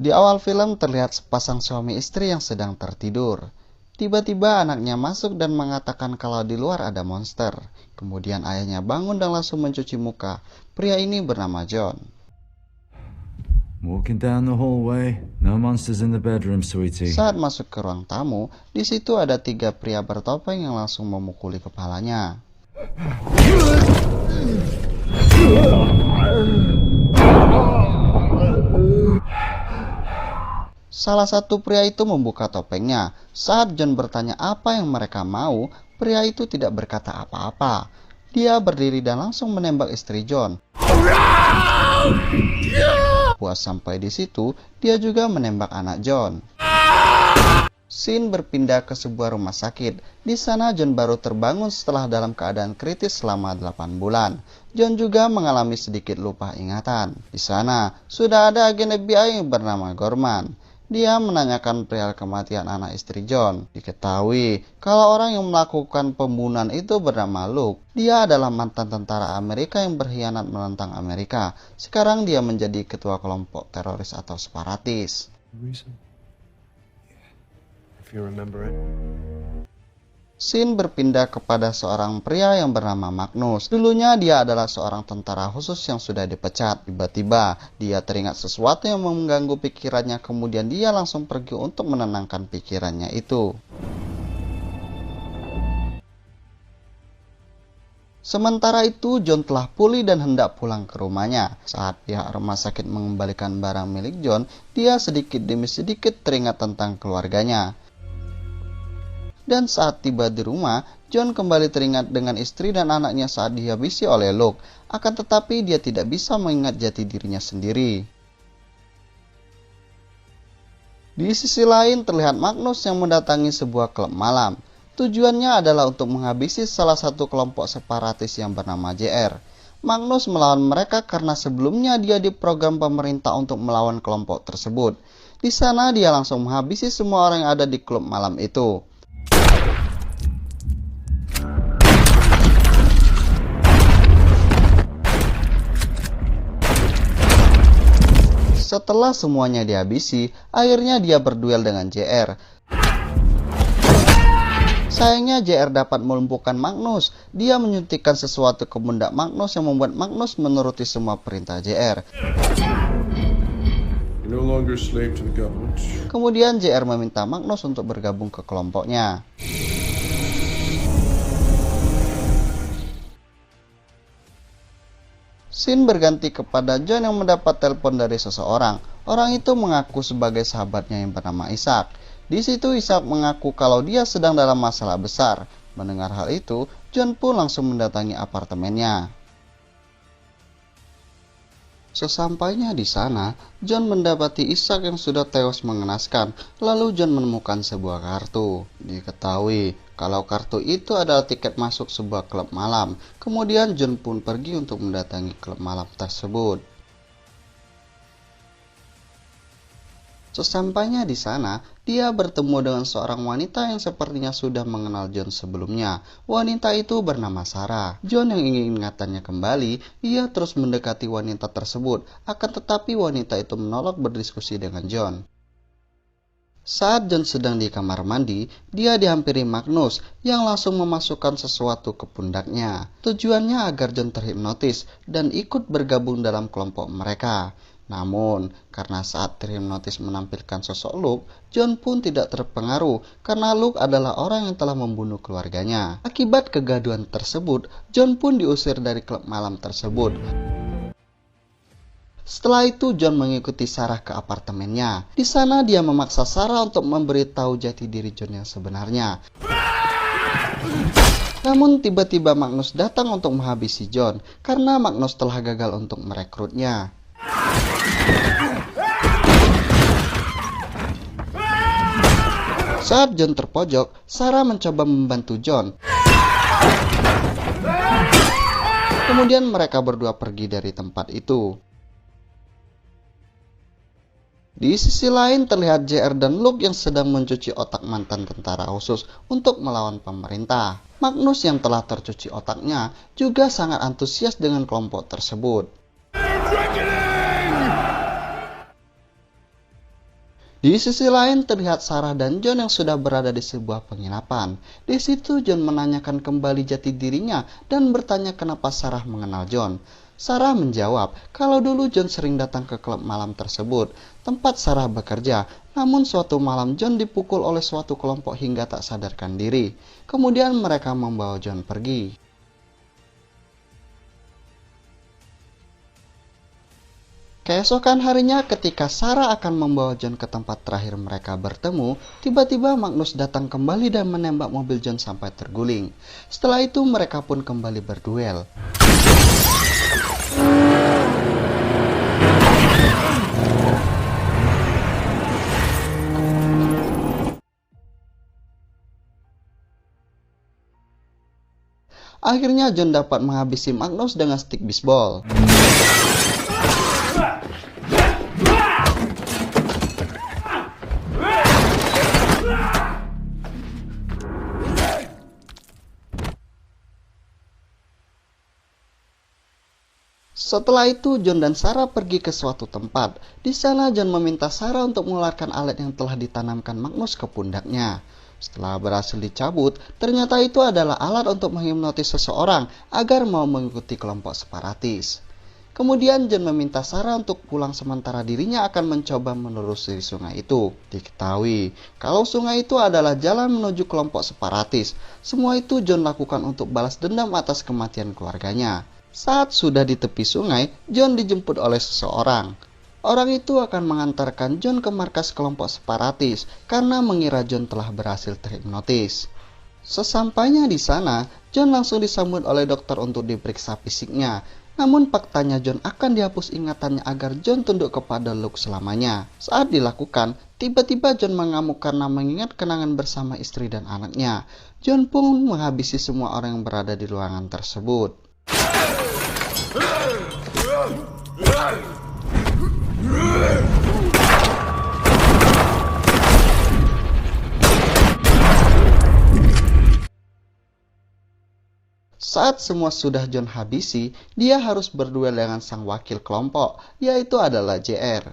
Di awal film terlihat sepasang suami istri yang sedang tertidur. Tiba-tiba anaknya masuk dan mengatakan kalau di luar ada monster. Kemudian ayahnya bangun dan langsung mencuci muka. Pria ini bernama John. Walking down the hallway, no monsters in the bedroom, sweetie. Saat masuk ke ruang tamu, di situ ada 3 pria bertopeng yang langsung memukuli kepalanya. Salah satu pria itu membuka topengnya. Saat John bertanya apa yang mereka mau, pria itu tidak berkata apa-apa. Dia berdiri dan langsung menembak istri John. Puas sampai di situ, dia juga menembak anak John. Scene berpindah ke sebuah rumah sakit. Di sana John baru terbangun setelah dalam keadaan kritis selama 8 bulan. John juga mengalami sedikit lupa ingatan. Di sana sudah ada agen FBI yang bernama Gorman. Dia menanyakan perihal kematian anak istri John. Diketahui kalau orang yang melakukan pembunuhan itu bernama Luke. Dia adalah mantan tentara Amerika yang berkhianat menentang Amerika. Sekarang dia menjadi ketua kelompok teroris atau separatis. Scene berpindah kepada seorang pria yang bernama Magnus. Dulunya dia adalah seorang tentara khusus yang sudah dipecat. Tiba-tiba dia teringat sesuatu yang mengganggu pikirannya, kemudian dia langsung pergi untuk menenangkan pikirannya itu. Sementara itu, John telah pulih dan hendak pulang ke rumahnya. Saat pihak rumah sakit mengembalikan barang milik John, dia sedikit demi sedikit teringat tentang keluarganya. Dan saat tiba di rumah, John kembali teringat dengan istri dan anaknya saat dihabisi oleh Luke. Akan tetapi dia tidak bisa mengingat jati dirinya sendiri. Di sisi lain terlihat Magnus yang mendatangi sebuah klub malam. Tujuannya adalah untuk menghabisi salah satu kelompok separatis yang bernama JR. Magnus melawan mereka karena sebelumnya dia diprogram pemerintah untuk melawan kelompok tersebut. Di sana dia langsung menghabisi semua orang yang ada di klub malam itu. Setelah semuanya dihabisi, akhirnya dia berduel dengan JR. Sayangnya JR dapat melumpuhkan Magnus. Dia menyuntikkan sesuatu ke pundak Magnus yang membuat Magnus menuruti semua perintah JR. Kemudian JR meminta Magnus untuk bergabung ke kelompoknya. Scene berganti kepada John yang mendapat telepon dari seseorang. Orang itu mengaku sebagai sahabatnya yang bernama Isaac. Di situ Isaac mengaku kalau dia sedang dalam masalah besar. Mendengar hal itu, John pun langsung mendatangi apartemennya. Sesampainya di sana, John mendapati Isaac yang sudah tewas mengenaskan. Lalu John menemukan sebuah kartu. Diketahui kalau kartu itu adalah tiket masuk sebuah klub malam. Kemudian John pun pergi untuk mendatangi klub malam tersebut. Sesampainya di sana, dia bertemu dengan seorang wanita yang sepertinya sudah mengenal John sebelumnya. Wanita itu bernama Sarah. John yang ingin ingatannya kembali, ia terus mendekati wanita tersebut. Akan tetapi wanita itu menolak berdiskusi dengan John. Saat John sedang di kamar mandi, dia dihampiri Magnus yang langsung memasukkan sesuatu ke pundaknya. Tujuannya agar John terhipnotis dan ikut bergabung dalam kelompok mereka. Namun, karena saat terhipnotis menampilkan sosok Luke, John pun tidak terpengaruh karena Luke adalah orang yang telah membunuh keluarganya. Akibat kegaduhan tersebut, John pun diusir dari klub malam tersebut. Setelah itu, John mengikuti Sarah ke apartemennya. Di sana dia memaksa Sarah untuk memberitahu jati diri John yang sebenarnya. Namun tiba-tiba Magnus datang untuk menghabisi John karena Magnus telah gagal untuk merekrutnya. Saat John terpojok, Sarah mencoba membantu John. Kemudian mereka berdua pergi dari tempat itu. Di sisi lain terlihat JR dan Luke yang sedang mencuci otak mantan tentara khusus untuk melawan pemerintah. Magnus yang telah tercuci otaknya juga sangat antusias dengan kelompok tersebut. Di sisi lain terlihat Sarah dan John yang sudah berada di sebuah penginapan. Di situ John menanyakan kembali jati dirinya dan bertanya kenapa Sarah mengenal John. Sarah menjawab kalau dulu John sering datang ke klub malam tersebut, tempat Sarah bekerja. Namun suatu malam John dipukul oleh suatu kelompok hingga tak sadarkan diri. Kemudian mereka membawa John pergi. Keesokan harinya ketika Sarah akan membawa John ke tempat terakhir mereka bertemu, tiba-tiba Magnus datang kembali dan menembak mobil John sampai terguling. Setelah itu mereka pun kembali berduel. Akhirnya John dapat menghabisi Magnus dengan stik bisbol. Setelah itu John dan Sarah pergi ke suatu tempat. Di sana John meminta Sarah untuk mengeluarkan alat yang telah ditanamkan Magnus ke pundaknya. Setelah berhasil dicabut, ternyata itu adalah alat untuk menghipnotis seseorang agar mau mengikuti kelompok separatis. Kemudian John meminta Sarah untuk pulang sementara dirinya akan mencoba menelusuri sungai itu. Diketahui kalau sungai itu adalah jalan menuju kelompok separatis. Semua itu John lakukan untuk balas dendam atas kematian keluarganya. Saat sudah di tepi sungai, John dijemput oleh seseorang. Orang itu akan mengantarkan John ke markas kelompok separatis karena mengira John telah berhasil terhipnotis. Sesampainya di sana, John langsung disambut oleh dokter untuk diperiksa fisiknya. Namun faktanya John akan dihapus ingatannya agar John tunduk kepada Luke selamanya. Saat dilakukan, tiba-tiba John mengamuk karena mengingat kenangan bersama istri dan anaknya. John pun menghabisi semua orang yang berada di ruangan tersebut. Saat semua sudah John habisi, dia harus berduel dengan sang wakil kelompok, yaitu adalah JR.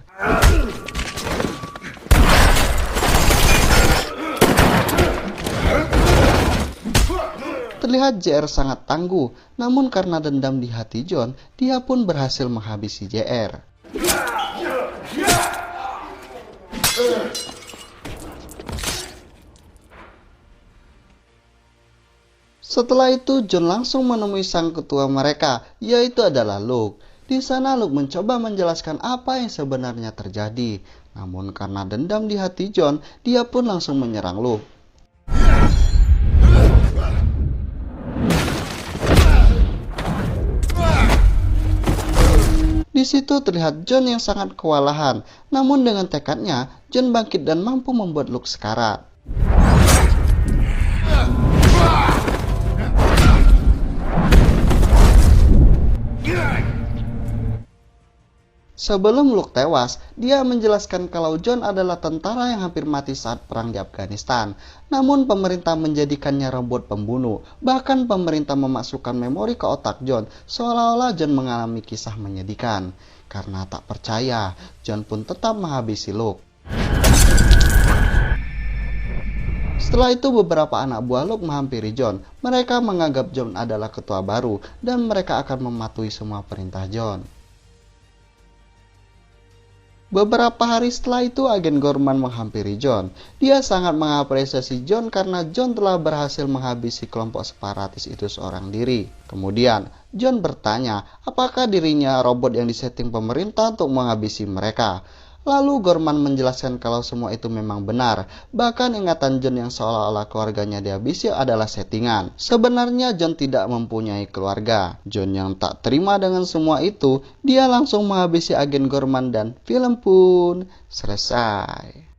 Terlihat JR sangat tangguh, namun karena dendam di hati John, dia pun berhasil menghabisi JR. Setelah itu John langsung menemui sang ketua mereka, yaitu adalah Luke. Di sana Luke mencoba menjelaskan apa yang sebenarnya terjadi. Namun karena dendam di hati John, dia pun langsung menyerang Luke. Di situ terlihat John yang sangat kewalahan. Namun dengan tekadnya, John bangkit dan mampu membuat Luke sekarat. Sebelum Luke tewas, dia menjelaskan kalau John adalah tentara yang hampir mati saat perang di Afghanistan. Namun pemerintah menjadikannya robot pembunuh. Bahkan pemerintah memasukkan memori ke otak John, seolah-olah John mengalami kisah menyedihkan. Karena tak percaya, John pun tetap menghabisi Luke. Setelah itu beberapa anak buah Luke menghampiri John. Mereka menganggap John adalah ketua baru dan mereka akan mematuhi semua perintah John. Beberapa hari setelah itu agen Gorman menghampiri John. Dia sangat mengapresiasi John karena John telah berhasil menghabisi kelompok separatis itu seorang diri. Kemudian John bertanya apakah dirinya robot yang disetting pemerintah untuk menghabisi mereka. Lalu Gorman menjelaskan kalau semua itu memang benar. Bahkan ingatan John yang seolah-olah keluarganya dihabisi adalah settingan. Sebenarnya John tidak mempunyai keluarga. John yang tak terima dengan semua itu, dia langsung menghabisi agen Gorman dan film pun selesai.